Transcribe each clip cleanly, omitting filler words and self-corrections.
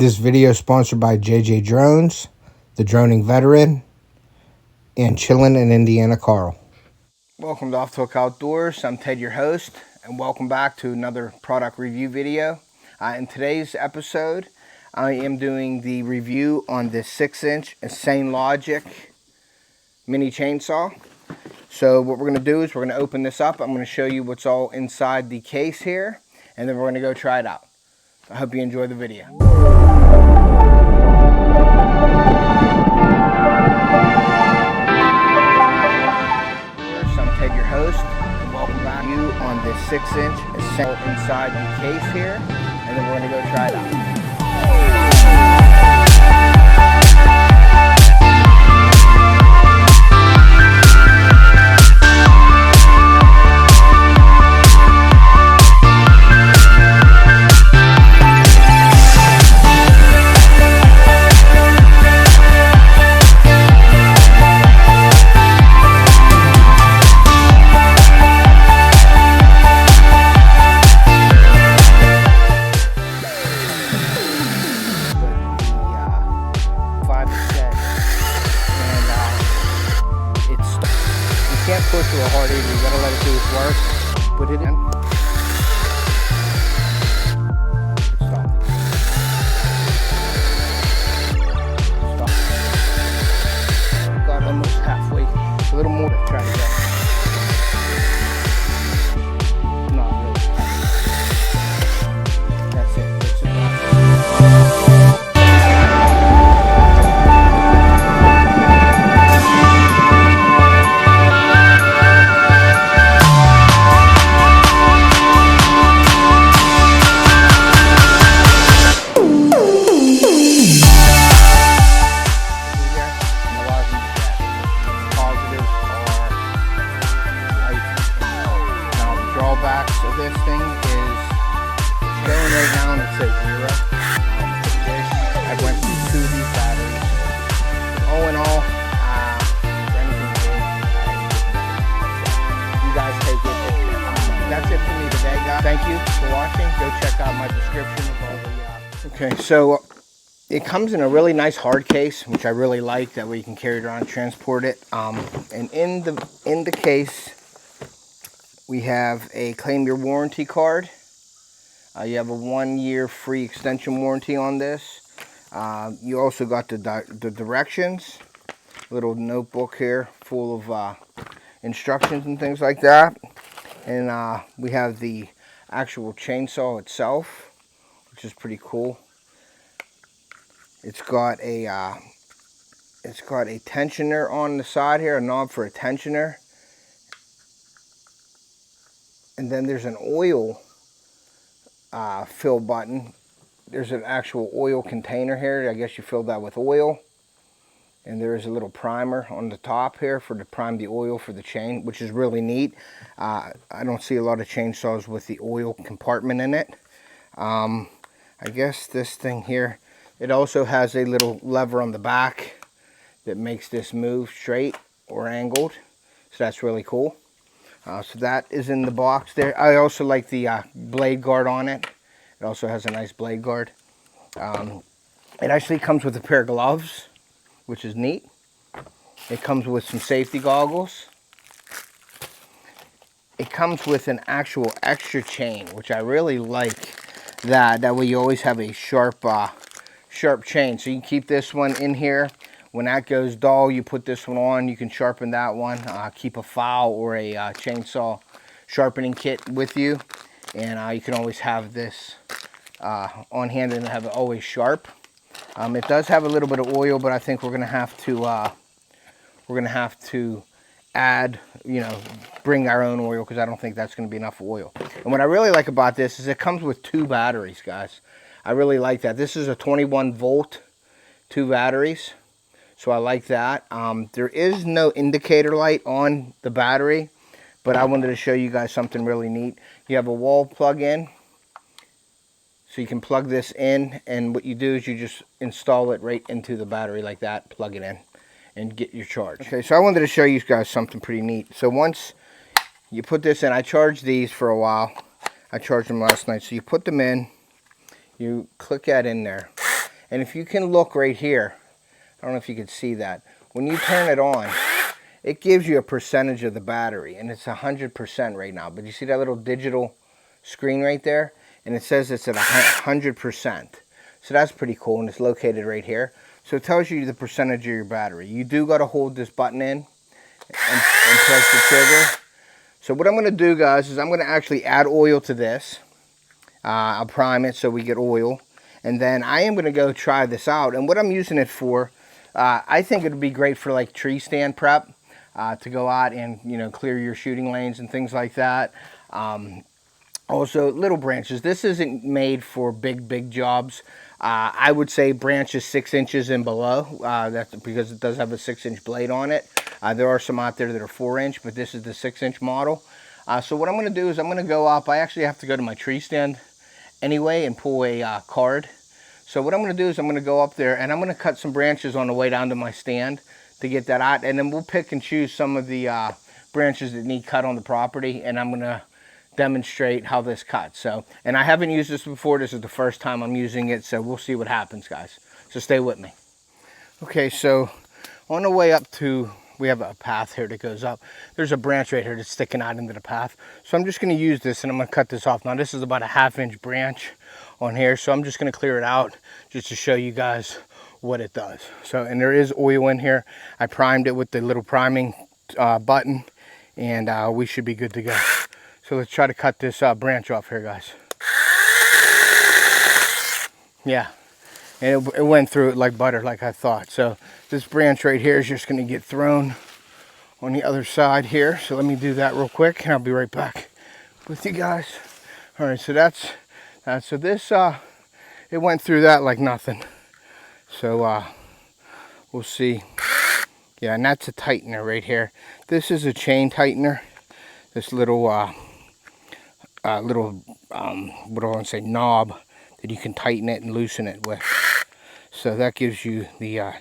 This video is sponsored by JJ Drones, the droning veteran, and Chillin' in Indiana Carl. Welcome to Off Talk Outdoors. I'm Ted, your host, and welcome back to another product review video. In today's episode, I am doing the review on this 6-inch Sainlogic mini chainsaw. So what we're going to do is we're going to open this up. I'm going to show you what's all inside the case here, and then we're going to go try it out. I hope you enjoy the video. I'm Ted, your host, and welcome back to you on this 6-inch inside the case here, and then we're going to go try it out. Can't push real hard either, you gotta let it do its work. Put it in. Stop. Stop. Got almost halfway. A little more to try to get. Not really. That's it. That's it. Drawbacks of this thing is going right now and it says 0. I went through 2 of these batteries. All in all, for anything to do, you guys take it. That's it for me today, guys. Thank you for watching. Go check out my description of all the Okay, so it comes in a really nice hard case, which I really like. That way you can carry it around and transport it. And in the case, we have a claim your warranty card. You have a 1-year free extension warranty on this. You also got the directions, little notebook here full of instructions and things like that. And we have the actual chainsaw itself, which is pretty cool. It's got a tensioner on the side here, a knob for a tensioner. And then there's an oil fill button. There's an actual oil container here. I guess you fill that with oil. And there is a little primer on the top here to prime the oil for the chain, which is really neat. I don't see a lot of chainsaws with the oil compartment in it. I guess this thing here, it also has a little lever on the back that makes this move straight or angled. So that's really cool. So that is in the box there. I also like the blade guard on it. It also has a nice blade guard. It actually comes with a pair of gloves, which is neat. It comes with some safety goggles. It comes with an actual extra chain, which I really like. That way you always have a sharp chain. So you can keep this one in here. When that goes dull, you put this one on. You can sharpen that one. Keep a file or a chainsaw sharpening kit with you, and you can always have this on hand and have it always sharp. It does have a little bit of oil, but I think we're gonna have to add, bring our own oil, because I don't think that's gonna be enough oil. And what I really like about this is it comes with 2 batteries, guys. I really like that. This is a 21 volt, 2 batteries. So I like that. There is no indicator light on the battery, but I wanted to show you guys something really neat. You have a wall plug-in, so you can plug this in, and what you do is you just install it right into the battery like that, plug it in, and get your charge. Okay, so I wanted to show you guys something pretty neat. So once you put this in, I charged these for a while. I charged them last night. So you put them in, you click that in there, And if you can look right here, I don't know if you can see that. When you turn it on, it gives you a percentage of the battery, and it's 100% right now. But you see that little digital screen right there? And it says it's at 100%. So that's pretty cool, and it's located right here. So it tells you the percentage of your battery. You do got to hold this button in and press the trigger. So what I'm going to do, guys, is I'm going to actually add oil to this. I'll prime it so we get oil. And then I am going to go try this out. And what I'm using it for, I think it would be great for like tree stand prep. To go out and, you know, clear your shooting lanes and things like that. Also, little branches. This isn't made for big jobs. I would say branches 6 inches and below. That's because it does have a 6-inch blade on it. There are some out there that are 4-inch, but this is the 6-inch model. So what I'm going to do is I'm going to go up. I actually have to go to my tree stand anyway and pull a card. So what I'm going to do is I'm going to go up there and I'm going to cut some branches on the way down to my stand to get that out, and then we'll pick and choose some of the branches that need cut on the property, and I'm going to demonstrate how this cuts. So, and I haven't used this before. This is the first time I'm using it, so we'll see what happens, guys. So stay with me. Okay, so on the way up to, we have a path here that goes up. There's a branch right here that's sticking out into the path. So I'm just going to use this and I'm going to cut this off. Now this is about a 1/2-inch branch on here, so I'm just going to clear it out just to show you guys what it does. So, and there is oil in here. I primed it with the little priming button, and we should be good to go. So let's try to cut this branch off here, guys. Yeah, and it went through it like butter, like I thought. So this branch right here is just going to get thrown on the other side here. So let me do that real quick, and I'll be right back with you guys. All right, so that's so this it went through that like nothing. So we'll see. Yeah, and that's a tightener right here. This is a chain tightener. This little what do I want to say, knob that you can tighten it and loosen it with. So that gives you the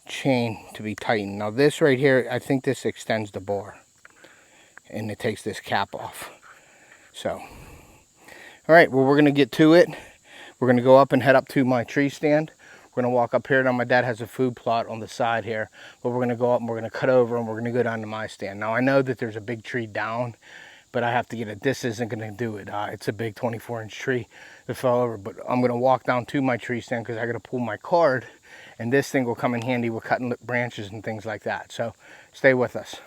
chain to be tightened. Now this right here, I think this extends the bar, and it takes this cap off. So, all right, well, we're gonna get to it. We're gonna go up and head up to my tree stand. We're going to walk up here. Now my dad has a food plot on the side here, but we're going to go up and we're going to cut over and we're going to go down to my stand. Now I know that there's a big tree down, but I have to get it. This isn't going to do it. It's a big 24-inch tree that fell over, but I'm going to walk down to my tree stand because I got to pull my card, and this thing will come in handy with cutting branches and things like that. So stay with us.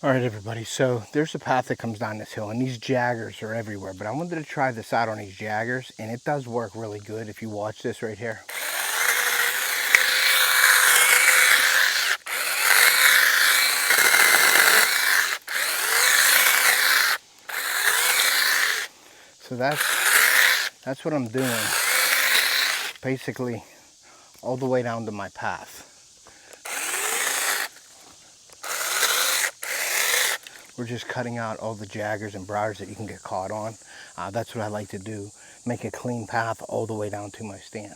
All right, everybody, so there's a path that comes down this hill, and these jaggers are everywhere, but I wanted to try this out on these jaggers, and it does work really good if you watch this right here. So that's what I'm doing, basically all the way down to my path. We're just cutting out all the jaggers and briars that you can get caught on. That's what I like to do, make a clean path all the way down to my stand.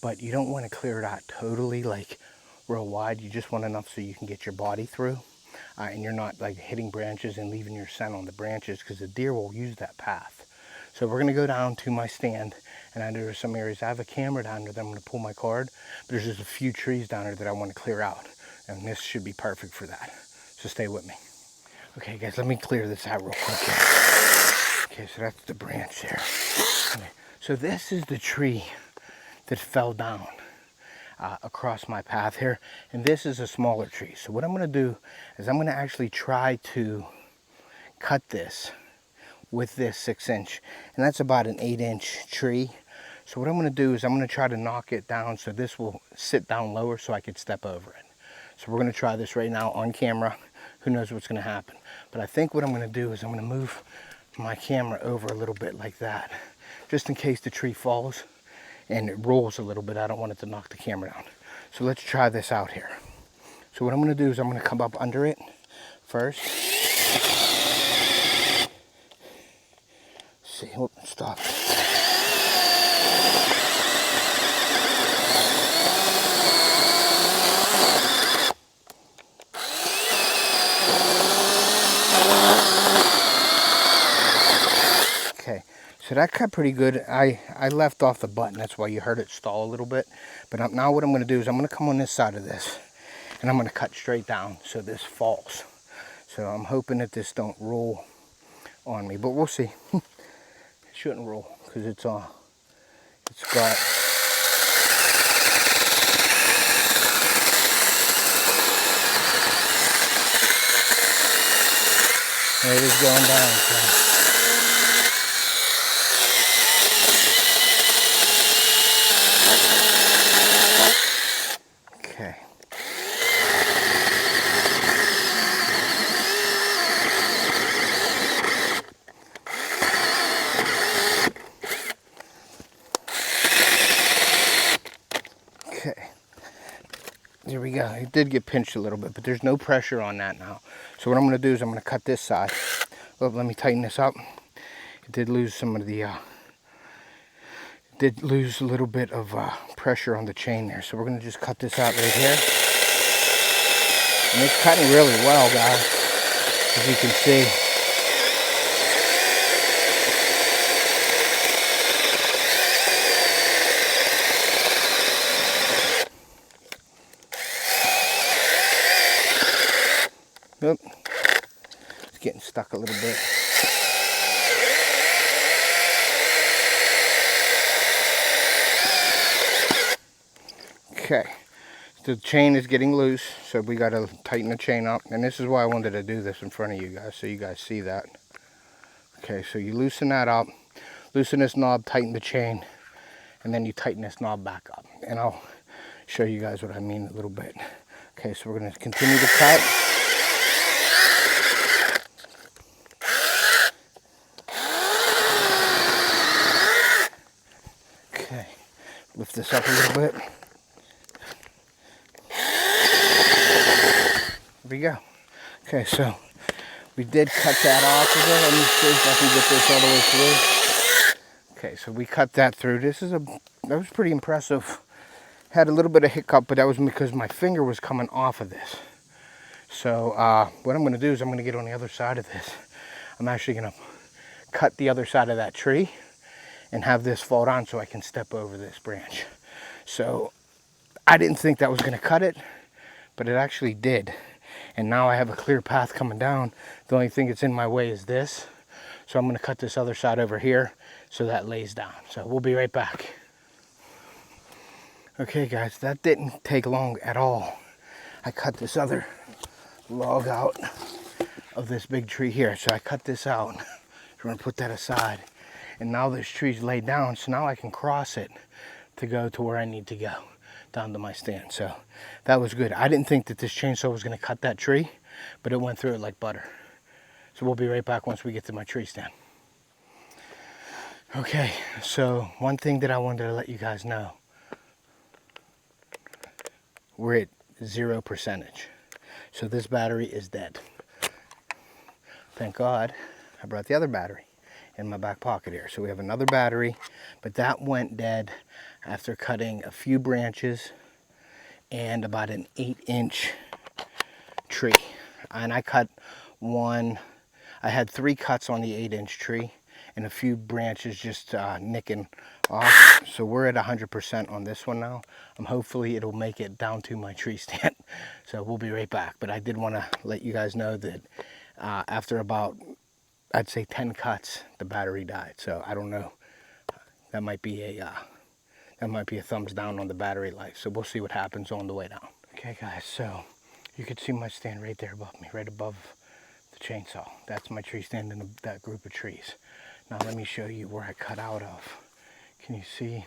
But you don't want to clear it out totally, like real wide. You just want enough so you can get your body through. And you're not like hitting branches and leaving your scent on the branches, because the deer will use that path. So we're going to go down to my stand, and I know there's some areas. I have a camera down there that I'm going to pull my card, but there's just a few trees down there that I want to clear out. And this should be perfect for that. So stay with me. Okay, guys, let me clear this out real quick here. Okay, so that's the branch there. Okay, so this is the tree that fell down across my path here, and this is a smaller tree. So what I'm going to do is I'm going to actually try to cut this with this 6-inch, and that's about an 8-inch tree. So what I'm going to do is I'm going to try to knock it down so this will sit down lower so I could step over it. So we're going to try this right now on camera. Who knows what's going to happen? But I think what I'm going to do is I'm going to move my camera over a little bit like that, just in case the tree falls and it rolls a little bit. I don't want it to knock the camera down. So let's try this out here. So what I'm going to do is I'm going to come up under it first. See, oh, stop. Okay, so that cut pretty good. I left off the button, that's why you heard it stall a little bit. But now what I'm going to do is I'm going to come on this side of this, and I'm going to cut straight down so this falls. So I'm hoping that this don't roll on me, but we'll see. It shouldn't roll because it's got. It is going down. So. Okay. Okay. There we go. It did get pinched a little bit, but there's no pressure on that now. So what I'm going to do is I'm going to cut this side. Oh, let me tighten this up. It did lose some of the did lose a little bit of pressure on the chain there. So we're going to just cut this out right here. And it's cutting really well, guys, as you can see. Oop. It's getting stuck a little bit. Okay, the chain is getting loose, so we got to tighten the chain up. And this is why I wanted to do this in front of you guys, so you guys see that. Okay, so you loosen that up, loosen this knob, tighten the chain, and then you tighten this knob back up. And I'll show you guys what I mean a little bit. Okay, so we're going to continue to cut. Okay, lift this up a little bit. There we go. Okay, so we did cut that off of it. Let me see if I can get this all the way through. Okay, so we cut that through. That was pretty impressive. Had a little bit of hiccup, but that was because my finger was coming off of this. So what I'm going to do is I'm going to get on the other side of this. I'm actually going to cut the other side of that tree and have this fall down so I can step over this branch. So I didn't think that was going to cut it, but it actually did. And now I have a clear path coming down. The only thing that's in my way is this. So I'm going to cut this other side over here so that lays down. So we'll be right back. Okay guys, that didn't take long at all. I cut this other log out of this big tree here. So I cut this out. We're going to put that aside. And now this tree's laid down, so now I can cross it to go to where I need to go, down to my stand. So that was good. I didn't think that this chainsaw was going to cut that tree, but it went through it like butter. So we'll be right back once we get to my tree stand. Okay, so one thing that I wanted to let you guys know, we're at 0%. So this battery is dead. Thank God I brought the other battery in my back pocket here. So we have another battery, but that went dead after cutting a few branches and about an 8-inch tree. And I cut one, I had 3 cuts on the 8-inch tree and a few branches just nicking off. So we're at 100% on this one now. Hopefully it'll make it down to my tree stand. So we'll be right back. But I did want to let you guys know that after about, I'd say 10 cuts, the battery died. So I don't know. That might be a thumbs down on the battery life. So we'll see what happens on the way down. Okay guys, so you can see my stand right there above me, right above the chainsaw. That's my tree stand in that group of trees. Now let me show you where I cut out of. Can you see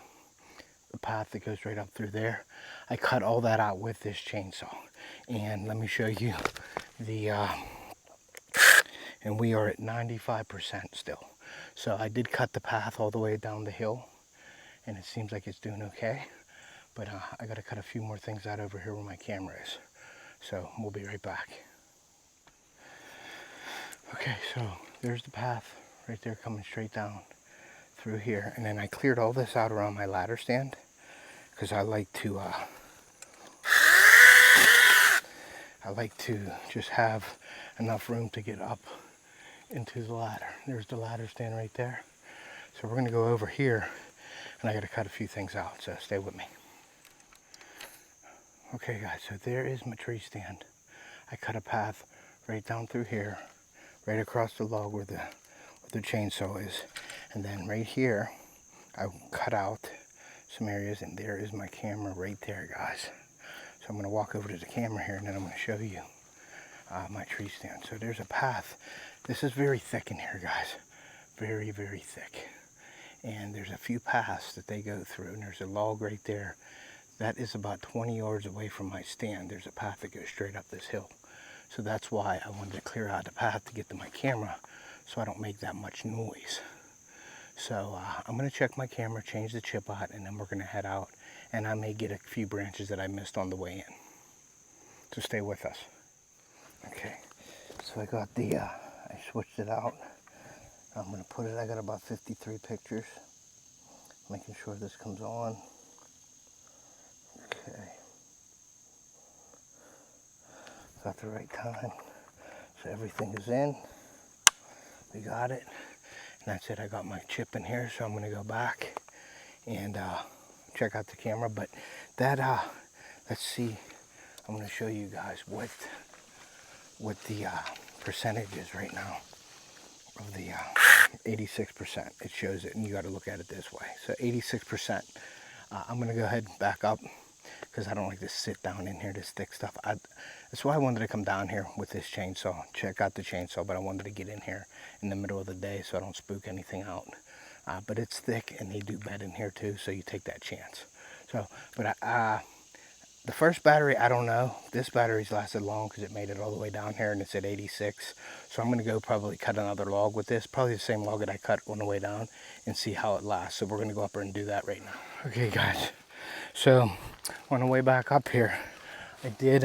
the path that goes right up through there? I cut all that out with this chainsaw. And let me show you the, and we are at 95% still. So I did cut the path all the way down the hill, and it seems like it's doing okay. But I got to cut a few more things out over here where my camera is. So we'll be right back. Okay, so there's the path right there coming straight down through here. And then I cleared all this out around my ladder stand because I like to just have enough room to get up into the ladder. There's the ladder stand right there. So we're going to go over here, and I got to cut a few things out, so stay with me. Okay guys, so there is my tree stand. I cut a path right down through here, right across the log where the chainsaw is. And then right here, I cut out some areas, and there is my camera right there, guys. So I'm going to walk over to the camera here, and then I'm going to show you my tree stand. So there's a path. This is very thick in here, guys. Very, very thick. And there's a few paths that they go through, and there's a log right there. That is about 20 yards away from my stand. There's a path that goes straight up this hill. So that's why I wanted to clear out the path to get to my camera so I don't make that much noise. So I'm going to check my camera, change the chip out, and then we're going to head out. And I may get a few branches that I missed on the way in. So stay with us. Okay, so I got the, I switched it out. I'm going to put it, I got about 53 pictures. Making sure this comes on. Okay. Got the right time. So everything is in. We got it. And that's it. I got my chip in here, so I'm going to go back and check out the camera. But that, let's see. I'm going to show you guys what the percentage is right now of the 86%. It shows it, and you got to look at it this way. So 86%. I'm going to go ahead and back up because I don't like to sit down in here to stick stuff. That's why I wanted to come down here with this chainsaw, check out the chainsaw, but I wanted to get in here in the middle of the day so I don't spook anything out. But it's thick, and they do bed in here too, so you take that chance. So, but the first battery, I don't know. This battery's lasted long because it made it all the way down here, and it's at 86. So I'm going to go probably cut another log with this, probably the same log that I cut on the way down, and see how it lasts. So we're going to go up there and do that right now. Okay, guys. So on the way back up here, I did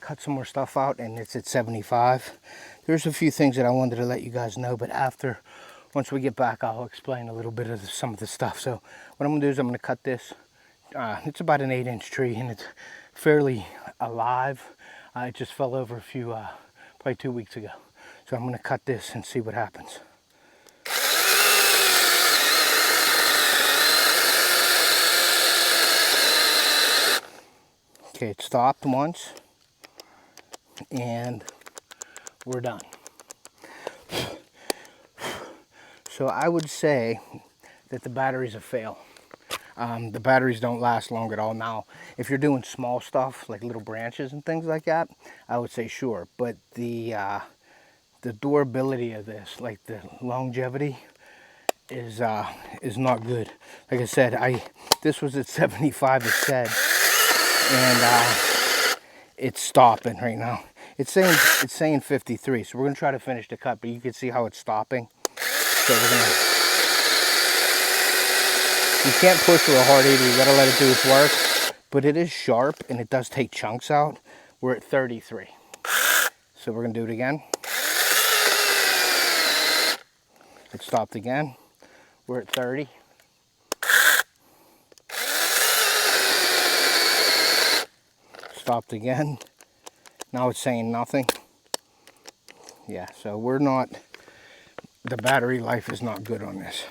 cut some more stuff out, and it's at 75. There's a few things that I wanted to let you guys know, but once we get back, I'll explain a little bit of some of the stuff. So what I'm going to do is I'm going to cut this. It's about an 8-inch tree, and it's fairly alive. It just fell over probably 2 weeks ago. So I'm going to cut this and see what happens. Okay, it stopped once, and we're done. So I would say that the battery's a fail. The batteries don't last long at all. Now, if you're doing small stuff like little branches and things like that, I would say sure. But the durability of this, like the longevity, is not good. Like I said, this was at 75, it said, and it's stopping right now. It's saying 53, so we're gonna try to finish the cut, but you can see how it's stopping. So you can't push real hard either. You gotta let it do its work. But it is sharp, and it does take chunks out. We're at 33. So we're gonna do it again. It stopped again. We're at 30. Stopped again. Now it's saying nothing. Yeah, so the battery life is not good on this.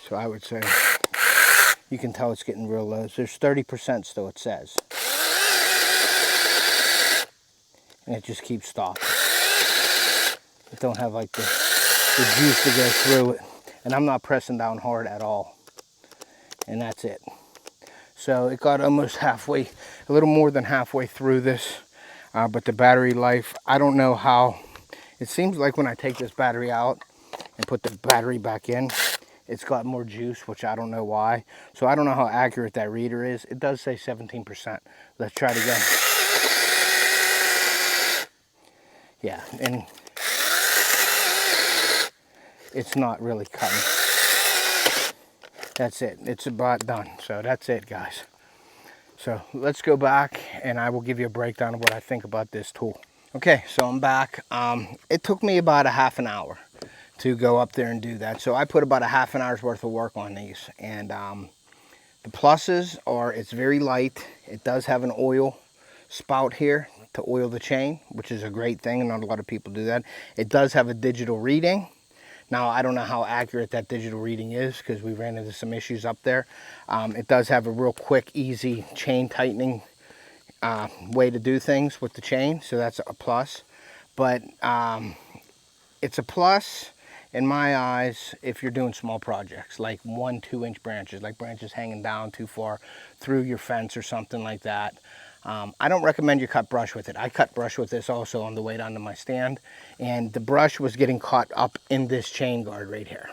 So I would say, you can tell it's getting real low. There's 30% still, it says. And it just keeps stopping. It don't have like the juice to go through it. And I'm not pressing down hard at all. And that's it. So it got almost halfway, a little more than halfway through this. But the battery life, I don't know how. It seems like when I take this battery out and put the battery back in, it's got more juice, which I don't know why. So I don't know how accurate that reader is. It does say 17%. Let's try it again. Yeah, and it's not really cutting. That's it. It's about done. So that's it, guys. So let's go back and I will give you a breakdown of what I think about this tool. Okay, so I'm back. It took me about a half an hour to go up there and do that. So I put about a half an hour's worth of work on these. And the pluses are it's very light. It does have an oil spout here to oil the chain, which is a great thing, and not a lot of people do that. It does have a digital reading. Now, I don't know how accurate that digital reading is because we ran into some issues up there. It does have a real quick, easy chain tightening way to do things with the chain, so that's a plus. But it's a plus in my eyes if you're doing small projects like 1-2 inch branches, like branches hanging down too far through your fence or something like that. I don't recommend you cut brush with it. I cut brush with this also on the way down to my stand, and the brush was getting caught up in this chain guard right here.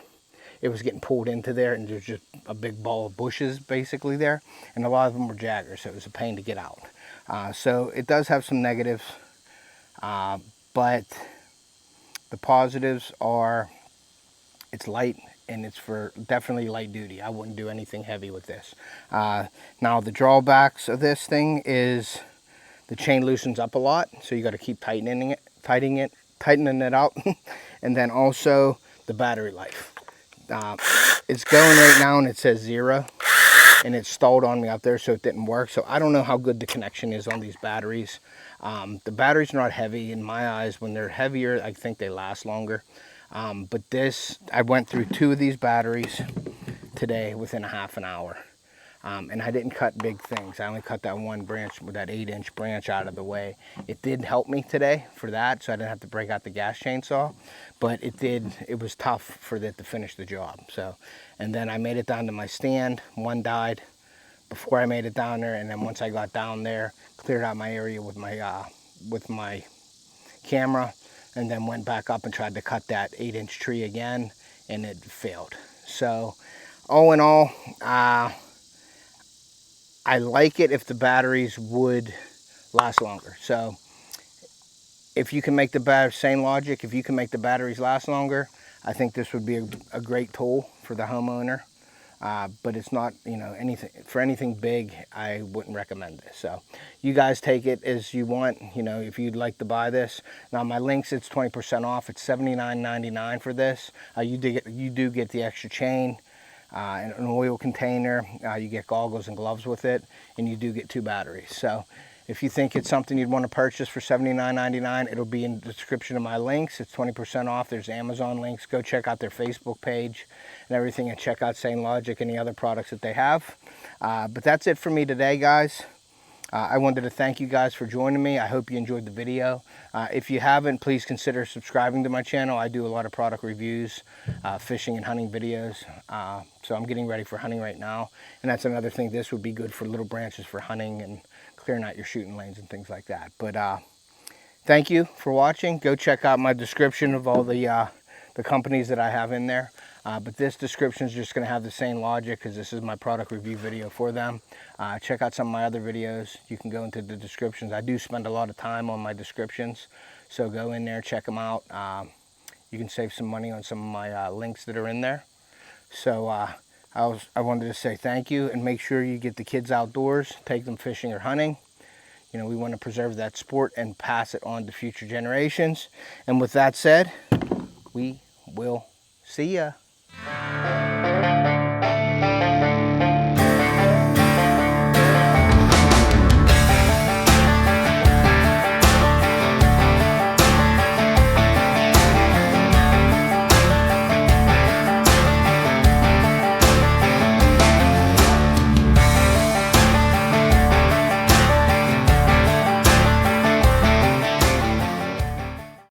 It was getting pulled into there, and there's just a big ball of bushes basically there, and a lot of them were jaggers, so it was a pain to get out. So it does have some negatives, but the positives are it's light, and it's for definitely light duty. I wouldn't do anything heavy with this. Now the drawbacks of this thing is the chain loosens up a lot, so you got to keep tightening it out. And then also the battery life. It's going right now and it says 0, and it stalled on me out there, so it didn't work. So I don't know how good the connection is on these batteries. The batteries are not heavy in my eyes. When they're heavier, I think they last longer. But this, I went through 2 of these batteries today within a half an hour. And I didn't cut big things. I only cut that one branch with that 8-inch branch out of the way. It did help me today for that, so I didn't have to break out the gas chainsaw. But it was tough for it to finish the job. So, and then I made it down to my stand. One died before I made it down there, and then once I got down there, cleared out my area with my camera, and then went back up and tried to cut that 8-inch tree again, and it failed. So all in all, I like it if the batteries would last longer. So if you can make the Sainlogic, if you can make the batteries last longer, I think this would be a great tool for the homeowner. But it's not, anything big, I wouldn't recommend this. So you guys take it as you want, if you'd like to buy this. Now my links, it's 20% off. It's $79.99 for this. You do get the extra chain, and an oil container. You get goggles and gloves with it, and you do get 2 batteries. So if you think it's something you'd want to purchase for $79.99, it'll be in the description of my links. It's 20% off. There's Amazon links. Go check out their Facebook page and everything, and check out Sainlogic and the other products that they have. But that's it for me today, guys. I wanted to thank you guys for joining me. I hope you enjoyed the video. If you haven't, please consider subscribing to my channel. I do a lot of product reviews, fishing and hunting videos. So I'm getting ready for hunting right now. And that's another thing. This would be good for little branches for hunting and clearing out your shooting lanes and things like that. But thank you for watching. Go check out my description of all the companies that I have in there. But this description is just going to have the Sainlogic because this is my product review video for them. Check out some of my other videos. You can go into the descriptions. I do spend a lot of time on my descriptions, so go in there, check them out. You can save some money on some of my links that are in there. So I wanted to say thank you, and make sure you get the kids outdoors, take them fishing or hunting. We want to preserve that sport and pass it on to future generations. And with that said, we will see ya.